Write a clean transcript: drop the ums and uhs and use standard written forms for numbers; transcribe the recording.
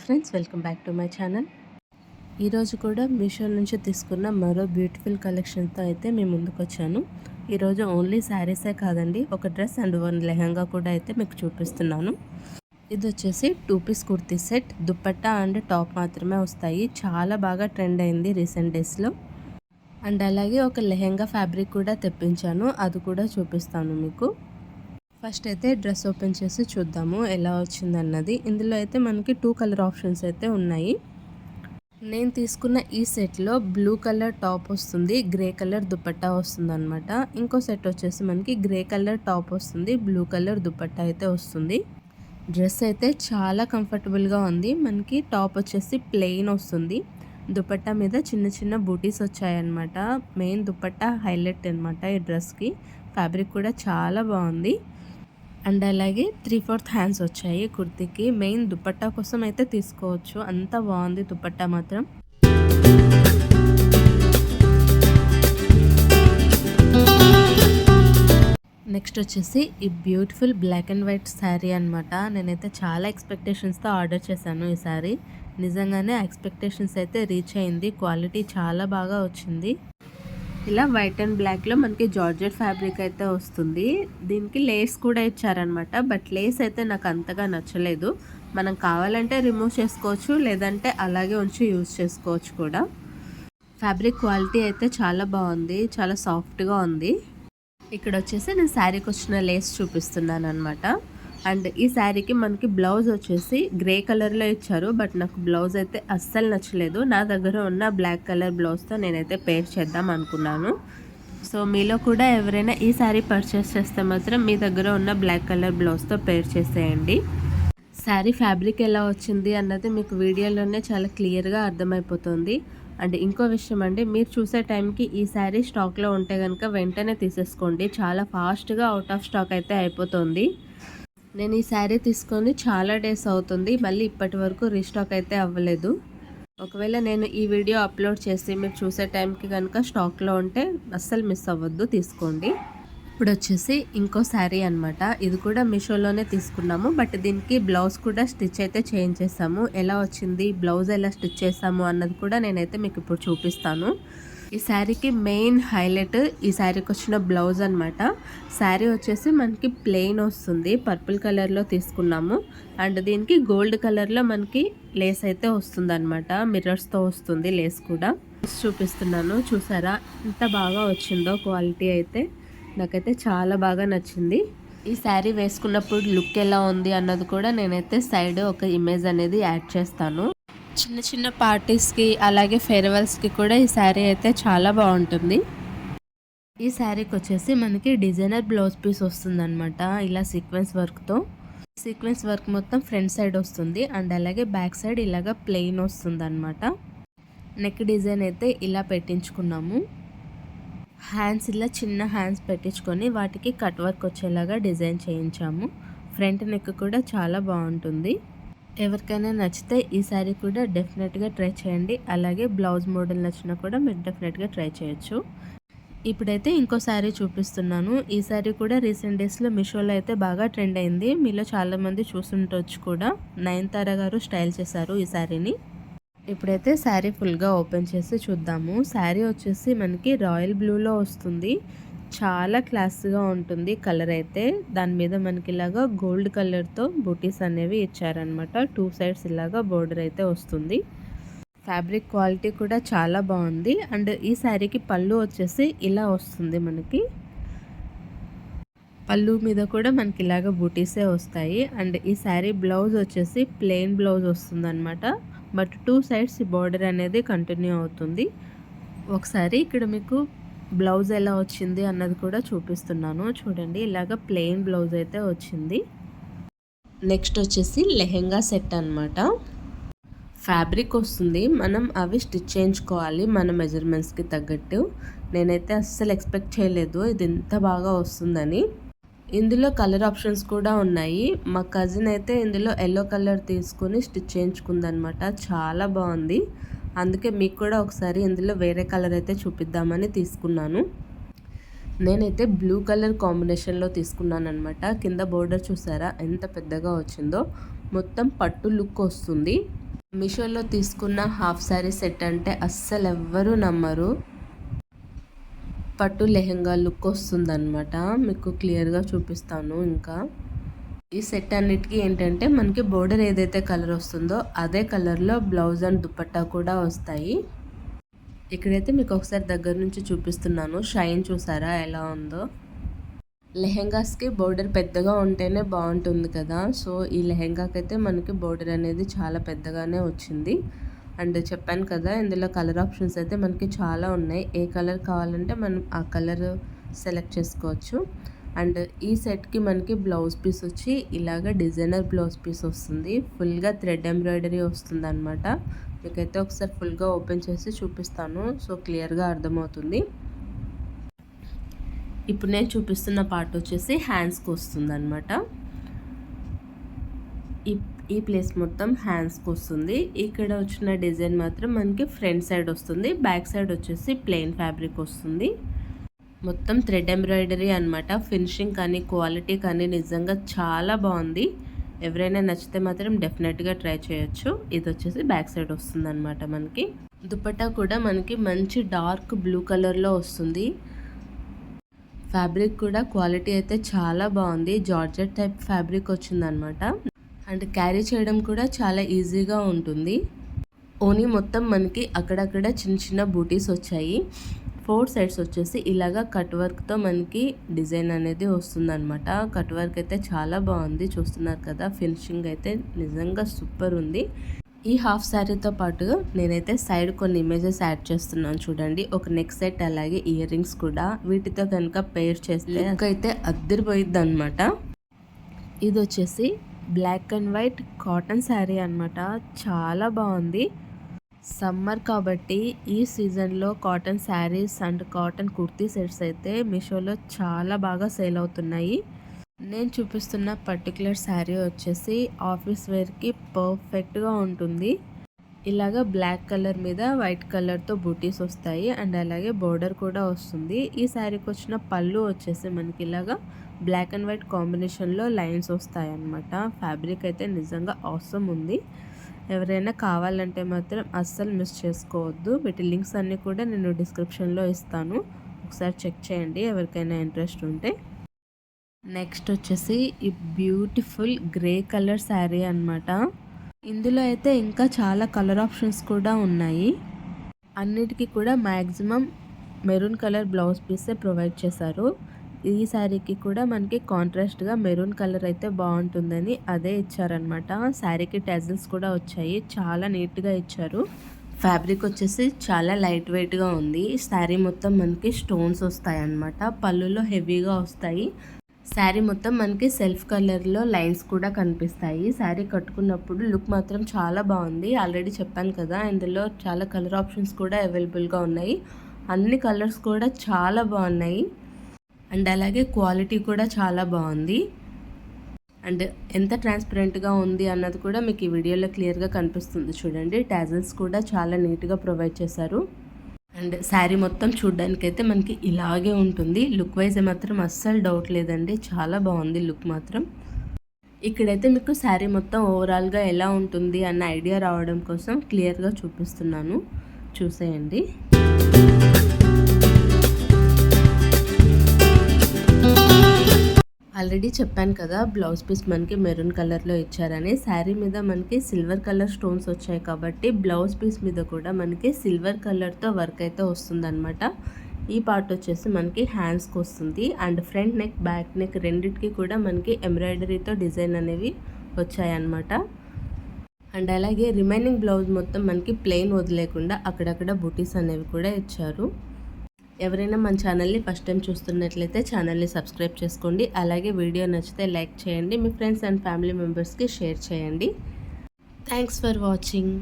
Friends, welcome back to my channel. ఈరోజు కూడా మీషో నుంచి తీసుకున్న మరో బ్యూటిఫుల్ కలెక్షన్తో అయితే మేము ముందుకు వచ్చాను. ఈరోజు ఓన్లీ శారీసే కాదండి, ఒక డ్రెస్ అండ్ వన్ లెహంగా కూడా అయితే మీకు చూపిస్తున్నాను. ఇది వచ్చేసి 2 piece kurti set, dupatta and top మాత్రమే వస్తాయి. చాలా బాగా ట్రెండ్ అయింది రీసెంట్ డేస్లో. అండ్ అలాగే ఒక లెహంగా ఫ్యాబ్రిక్ కూడా తెప్పించాను, అది కూడా చూపిస్తాను మీకు. ఫస్ట్ అయితే డ్రెస్ ఓపెన్ చేసి చూద్దాము ఎలా వచ్చిందన్నది. ఇందులో అయితే మనకి 2 కలర్ ఆప్షన్స్ అయితే ఉన్నాయి. నేను తీసుకున్న ఈ సెట్లో బ్లూ కలర్ టాప్ వస్తుంది, గ్రే కలర్ దుపట్టా వస్తుంది అనమాట. ఇంకో సెట్ వచ్చేసి మనకి గ్రే కలర్ టాప్ వస్తుంది, బ్లూ కలర్ దుపట్టా అయితే వస్తుంది. డ్రెస్ అయితే చాలా కంఫర్టబుల్గా ఉంది. మనకి టాప్ వచ్చేసి ప్లెయిన్ వస్తుంది, దుపట్టా మీద చిన్న చిన్న బూటీస్ వచ్చాయన్నమాట. మెయిన్ దుపట్టా హైలైట్ అనమాట ఈ డ్రెస్కి. ఫ్యాబ్రిక్ కూడా చాలా బాగుంది. అండ్ అలాగే 3/4 హ్యాండ్స్ వచ్చాయి కుర్తీకి. మెయిన్ దుపట్టా కోసం అయితే తీసుకోవచ్చు, అంత బాగుంది దుపట్టా మాత్రం. నెక్స్ట్ వచ్చేసి ఈ beautiful black and white sari అనమాట. నేనైతే చాలా ఎక్స్పెక్టేషన్స్తో ఆర్డర్ చేశాను ఈ శారీ. నిజంగానే ఎక్స్పెక్టేషన్స్ అయితే రీచ్ అయింది. క్వాలిటీ చాలా బాగా వచ్చింది. ఇలా వైట్ అండ్ బ్లాక్లో మనకి జార్జెట్ ఫ్యాబ్రిక్ అయితే వస్తుంది. దీనికి లేస్ కూడా ఇచ్చారనమాట, బట్ లేస్ అయితే నాకు అంతగా నచ్చలేదు. మనం కావాలంటే రిమూవ్ చేసుకోవచ్చు, లేదంటే అలాగే ఉంచి యూజ్ చేసుకోవచ్చు కూడా. ఫ్యాబ్రిక్ క్వాలిటీ అయితే చాలా బాగుంది, చాలా సాఫ్ట్గా ఉంది. ఇక్కడ వచ్చేసి నేను శారీకి వచ్చిన లేస్ చూపిస్తున్నాను అనమాట. అండ్ ఈ శారీకి మనకి బ్లౌజ్ వచ్చేసి గ్రే కలర్లో ఇచ్చారు, బట్ నాకు బ్లౌజ్ అయితే అస్సలు నచ్చలేదు. నా దగ్గర ఉన్న బ్లాక్ కలర్ బ్లౌజ్తో నేనైతే పేర్ చేద్దాం అనుకున్నాను. సో మీలో కూడా ఎవరైనా ఈ శారీ పర్చేస్ చేస్తే మాత్రం మీ దగ్గర ఉన్న బ్లాక్ కలర్ బ్లౌజ్తో పేర్ చేసేయండి. శారీ ఫ్యాబ్రిక్ ఎలా వచ్చింది అన్నది మీకు వీడియోలోనే చాలా క్లియర్గా అర్థమైపోతుంది. అండ్ ఇంకో విషయం అండి, మీరు చూసే టైంకి ఈ శారీ స్టాక్లో ఉంటే కనుక వెంటనే తీసేసుకోండి. చాలా ఫాస్ట్గా అవుట్ ఆఫ్ స్టాక్ అయితే అయిపోతుంది. నేను ఈ శారీ తీసుకొని చాలా డేస్ అవుతుంది, మళ్ళీ ఇప్పటి వరకు రీస్టాక్ అయితే అవ్వలేదు. ఒకవేళ నేను ఈ వీడియో అప్లోడ్ చేసి మీరు చూసే టైంకి కనుక స్టాక్లో ఉంటే అస్సలు మిస్ అవ్వద్దు, తీసుకోండి. ఇప్పుడు వచ్చేసి ఇంకో శారీ అనమాట. ఇది కూడా మీషోలోనే తీసుకున్నాము, బట్ దీనికి బ్లౌజ్ కూడా స్టిచ్ అయితే చేయించేసాము. ఎలా వచ్చింది, బ్లౌజ్ ఎలా స్టిచ్ చేసాము అన్నది కూడా నేనైతే మీకు ఇప్పుడు చూపిస్తాను. ఈ శారీకి మెయిన్ హైలైట్ ఈ శారీకి వచ్చిన బ్లౌజ్ అనమాట. శారీ వచ్చేసి మనకి ప్లెయిన్ వస్తుంది, పర్పుల్ కలర్లో తీసుకున్నాము. అండ్ దీనికి గోల్డ్ కలర్లో మనకి లేస్ అయితే వస్తుంది అనమాట, మిర్రర్స్తో వస్తుంది లేస్ కూడా. చూపిస్తున్నాను, చూసారా ఎంత బాగా వచ్చిందో క్వాలిటీ అయితే. నాకైతే చాలా బాగా నచ్చింది. ఈ శారీ వేసుకున్నప్పుడు లుక్ ఎలా ఉంది అన్నది కూడా నేనైతే సైడ్ ఒక ఇమేజ్ అనేది యాడ్ చేస్తాను. చిన్న చిన్న పార్టీస్కి అలాగే ఫేర్వెల్స్కి కూడా ఈ శారీ అయితే చాలా బాగుంటుంది. ఈ శారీకి వచ్చేసి మనకి డిజైనర్ బ్లౌజ్ పీస్ వస్తుంది అనమాట, ఇలా సీక్వెన్స్ వర్క్తో. సీక్వెన్స్ వర్క్ మొత్తం ఫ్రంట్ సైడ్ వస్తుంది, అండ్ అలాగే బ్యాక్ సైడ్ ఇలాగా ప్లెయిన్ వస్తుంది అనమాట. నెక్ డిజైన్ అయితే ఇలా పెట్టించుకున్నాము. హ్యాండ్స్ ఇలా చిన్న హ్యాండ్స్ పెట్టించుకొని వాటికి కట్ వర్క్ వచ్చేలాగా డిజైన్ చేయించాము. ఫ్రంట్ నెక్ కూడా చాలా బాగుంటుంది. ఎవరికైనా నచ్చితే ఈ శారీ కూడా డెఫినెట్గా ట్రై చేయండి. అలాగే బ్లౌజ్ మోడల్ నచ్చినా కూడా మీరు డెఫినెట్గా ట్రై చేయొచ్చు. ఇప్పుడైతే ఇంకో శారీ చూపిస్తున్నాను. ఈ శారీ కూడా రీసెంట్ డేస్లో మీషోలో అయితే బాగా ట్రెండ్ అయింది. మీలో చాలామంది చూసుంటొచ్చు కూడా. నయనతార గారు స్టైల్ చేశారు ఈ శారీని. ఇప్పుడైతే శారీ ఫుల్గా ఓపెన్ చేసి చూద్దాము. శారీ వచ్చేసి మనకి రాయల్ బ్లూలో వస్తుంది, చాలా క్లాస్గా ఉంటుంది కలర్ అయితే. దాని మీద మనకి ఇలాగా గోల్డ్ కలర్తో బూటీస్ అనేవి ఇచ్చారనమాట. 2 సైడ్స్ ఇలాగా బోర్డర్ అయితే వస్తుంది. ఫ్యాబ్రిక్ క్వాలిటీ కూడా చాలా బాగుంది. అండ్ ఈ శారీకి పళ్ళు వచ్చేసి ఇలా వస్తుంది మనకి. పళ్ళు మీద కూడా మనకి ఇలాగ బూటీసే వస్తాయి. అండ్ ఈ శారీ బ్లౌజ్ వచ్చేసి ప్లెయిన్ బ్లౌజ్ వస్తుంది అనమాట, బట్ 2 సైడ్స్ బోర్డర్ అనేది కంటిన్యూ అవుతుంది. ఒకసారి ఇక్కడ మీకు బ్లౌజ్ ఎలా వచ్చింది అన్నది కూడా చూపిస్తున్నాను చూడండి. ఇలాగ ప్లెయిన్ బ్లౌజ్ అయితే వచ్చింది. నెక్స్ట్ వచ్చేసి లెహెంగా సెట్ అనమాట. ఫ్యాబ్రిక్ వస్తుంది, మనం అవి స్టిచ్ చేయించుకోవాలి మన మెజర్మెంట్స్కి తగ్గట్టు. నేనైతే అస్సలు ఎక్స్పెక్ట్ చేయలేదు ఇది ఇంత బాగా వస్తుందని. ఇందులో కలర్ ఆప్షన్స్ కూడా ఉన్నాయి. మా కజిన్ అయితే ఇందులో ఎల్లో కలర్ తీసుకొని స్టిచ్ చేయించుకుందనమాట, చాలా బాగుంది. అందుకే మీకు కూడా ఒకసారి ఇందులో వేరే కలర్ అయితే చూపిద్దామని తీసుకున్నాను. నేనైతే బ్లూ కలర్ కాంబినేషన్లో తీసుకున్నాను అనమాట. కింద బోర్డర్ చూసారా ఎంత పెద్దగా వచ్చిందో. మొత్తం పట్టు లుక్ వస్తుంది. మీషోలో తీసుకున్న హాఫ్ శారీ సెట్ అంటే అస్సలు ఎవ్వరూ నమ్మరు. పట్టు లెహెంగా లుక్ వస్తుందన్నమాట. మీకు క్లియర్గా చూపిస్తాను. ఇంకా ఈ సెట్ అన్నిటికీ ఏంటంటే మనకి బోర్డర్ ఏదైతే కలర్ వస్తుందో అదే కలర్లో బ్లౌజ్ అండ్ దుపట్టా కూడా వస్తాయి. ఇక్కడైతే మీకు ఒకసారి దగ్గర నుంచి చూపిస్తున్నాను. షైన్ చూసారా ఎలా ఉందో. లెహెంగాస్కి బోర్డర్ పెద్దగా ఉంటేనే బాగుంటుంది కదా. సో ఈ లెహెంగాకి అయితే మనకి బోర్డర్ అనేది చాలా పెద్దగానే వచ్చింది. అండ్ చెప్పాను కదా, ఇందులో కలర్ ఆప్షన్స్ అయితే మనకి చాలా ఉన్నాయి. ఏ కలర్ కావాలంటే మనం ఆ కలర్ సెలెక్ట్ చేసుకోవచ్చు. అండ్ ఈ సెట్కి మనకి బ్లౌజ్ పీస్ వచ్చి ఇలాగ డిజైనర్ బ్లౌజ్ పీస్ వస్తుంది. ఫుల్గా థ్రెడ్ ఎంబ్రాయిడరీ వస్తుంది అనమాట. మీకైతే ఒకసారి ఫుల్గా ఓపెన్ చేసి చూపిస్తాను, సో క్లియర్గా అర్థమవుతుంది. ఇప్పుడు నేను చూపిస్తున్న పార్ట్ వచ్చేసి హ్యాండ్స్కి వస్తుంది అనమాట. ఈ ప్లేస్ మొత్తం హ్యాండ్స్కి వస్తుంది. ఇక్కడ వచ్చిన డిజైన్ మాత్రం మనకి ఫ్రంట్ సైడ్ వస్తుంది. బ్యాక్ సైడ్ వచ్చేసి ప్లెయిన్ ఫ్యాబ్రిక్ వస్తుంది. మొత్తం థ్రెడ్ ఎంబ్రాయిడరీ అనమాట. ఫినిషింగ్ కానీ క్వాలిటీ కానీ నిజంగా చాలా బాగుంది. ఎవరైనా నచ్చితే మాత్రం డెఫినెట్గా ట్రై చేయొచ్చు. ఇది వచ్చేసి బ్యాక్ సైడ్ వస్తుంది అనమాట. మనకి దుపట్టా కూడా మనకి మంచి డార్క్ బ్లూ కలర్లో వస్తుంది. ఫ్యాబ్రిక్ కూడా క్వాలిటీ అయితే చాలా బాగుంది. జార్జెట్ టైప్ ఫ్యాబ్రిక్ వచ్చిందనమాట. అండ్ క్యారీ చేయడం కూడా చాలా ఈజీగా ఉంటుంది. ఓనీ మొత్తం మనకి అక్కడక్కడ చిన్న చిన్న బూటీస్ వచ్చాయి. 4 సైడ్స్ వచ్చేసి ఇలాగా కట్ వర్క్తో మనకి డిజైన్ అనేది వస్తుందన్నమాట. కట్ వర్క్ అయితే చాలా బాగుంది. చూస్తున్నారు కదా, ఫినిషింగ్ అయితే నిజంగా సూపర్ ఉంది. ఈ హాఫ్ శారీతో పాటు నేనైతే సైడ్ కొన్ని ఇమేజెస్ యాడ్ చేస్తున్నాను చూడండి. ఒక నెక్ సెట్ అలాగే ఇయర్ రింగ్స్ కూడా. వీటితో కనుక పేర్ చేస్తే అయితే అద్దరిపోయిద్ది అనమాట. ఇది వచ్చేసి black and white cotton sari అనమాట. చాలా బాగుంది. సమ్మర్ కాబట్టి ఈ సీజన్లో cotton saris and cotton kurti sets అయితే మీషోలో చాలా బాగా సేల్ అవుతున్నాయి. నేను చూపిస్తున్న పర్టికులర్ శారీ వచ్చేసి ఆఫీస్ వేర్కి పర్ఫెక్ట్గా ఉంటుంది. ఇలాగ బ్లాక్ కలర్ మీద వైట్ కలర్తో బూటీస్ వస్తాయి. అండ్ అలాగే బోర్డర్ కూడా వస్తుంది. ఈ శారీకి వచ్చిన పళ్ళు వచ్చేసి మనకి ఇలాగా బ్లాక్ అండ్ వైట్ కాంబినేషన్లో లైన్స్ వస్తాయి అన్నమాట. ఫ్యాబ్రిక్ అయితే నిజంగా అవసరం ఉంది. ఎవరైనా కావాలంటే మాత్రం అస్సలు మిస్ చేసుకోవద్దు. వీటి లింక్స్ అన్నీ కూడా నేను డిస్క్రిప్షన్లో ఇస్తాను. ఒకసారి చెక్ చేయండి ఎవరికైనా ఇంట్రెస్ట్ ఉంటే. నెక్స్ట్ వచ్చేసి ఈ బ్యూటిఫుల్ గ్రే కలర్ శారీ అనమాట. ఇందులో అయితే ఇంకా చాలా కలర్ ఆప్షన్స్ కూడా ఉన్నాయి. అన్నిటికీ కూడా మ్యాక్సిమం మెరూన్ కలర్ బ్లౌజ్ పీసే ప్రొవైడ్ చేశారు. ఈ శారీకి కూడా మనకి కాంట్రాస్ట్గా మెరూన్ కలర్ అయితే బాగుంటుందని అదే ఇచ్చారనమాట. శారీకి టెజల్స్ కూడా వచ్చాయి. చాలా నీట్గా ఇచ్చారు. ఫ్యాబ్రిక్ వచ్చేసి చాలా లైట్ వెయిట్గా ఉంది. శారీ మొత్తం మనకి స్టోన్స్ వస్తాయి అన్నమాట. పళ్ళులో హెవీగా వస్తాయి. శారీ మొత్తం మనకి సెల్ఫ్ కలర్లో లైన్స్ కూడా కనిపిస్తాయి. శారీ కట్టుకున్నప్పుడు లుక్ మాత్రం చాలా బాగుంది. ఆల్రెడీ చెప్పాను కదా, ఇందులో చాలా కలర్ ఆప్షన్స్ కూడా అవైలబుల్గా ఉన్నాయి. అన్ని కలర్స్ కూడా చాలా బాగున్నాయి. అండ్ అలాగే క్వాలిటీ కూడా చాలా బాగుంది. అండ్ ఎంత ట్రాన్స్పరెంట్గా ఉంది అన్నది కూడా మీకు ఈ వీడియోలో క్లియర్గా కనిపిస్తుంది చూడండి. టాజల్స్ కూడా చాలా నీట్గా ప్రొవైడ్ చేశారు. అండ్ శారీ మొత్తం చూడడానికైతే మనకి ఇలాగే ఉంటుంది. లుక్ వైజ్ మాత్రం అస్సలు డౌట్ లేదండి. చాలా బాగుంది లుక్ మాత్రం. ఇక్కడైతే మీకు శారీ మొత్తం ఓవరాల్గా ఎలా ఉంటుంది అన్న ఐడియా రావడం కోసం క్లియర్గా చూపిస్తున్నాను, చూసేయండి. ఆల్రెడీ చెప్పాను కదా, బ్లౌజ్ పీస్ మనకి మెరూన్ కలర్లో ఇచ్చారని. శారీ మీద మనకి సిల్వర్ కలర్ స్టోన్స్ వచ్చాయి కాబట్టి బ్లౌజ్ పీస్ మీద కూడా మనకి సిల్వర్ కలర్తో వర్క్ అయితే వస్తుందన్నమాట. ఈ పార్ట్ వచ్చేసి మనకి హ్యాండ్స్కి వస్తుంది. And front neck back neck రెండిటికి కూడా మనకి ఎంబ్రాయిడరీతో డిజైన్ అనేవి వచ్చాయన్నమాట. అండ్ అలాగే రిమైనింగ్ బ్లౌజ్ మొత్తం మనకి ప్లెయిన్ వదిలేకుండా అక్కడక్కడ బూటీస్ అనేవి కూడా ఇచ్చారు. ఎవరైనా మన ఛానల్ని ఫస్ట్ టైం చూస్తున్నట్లయితే ఛానల్ని సబ్స్క్రైబ్ చేసుకోండి. అలాగే వీడియో నచ్చితే లైక్ చేయండి. మీ ఫ్రెండ్స్ అండ్ ఫ్యామిలీ మెంబర్స్కి షేర్ చేయండి. Thanks for watching.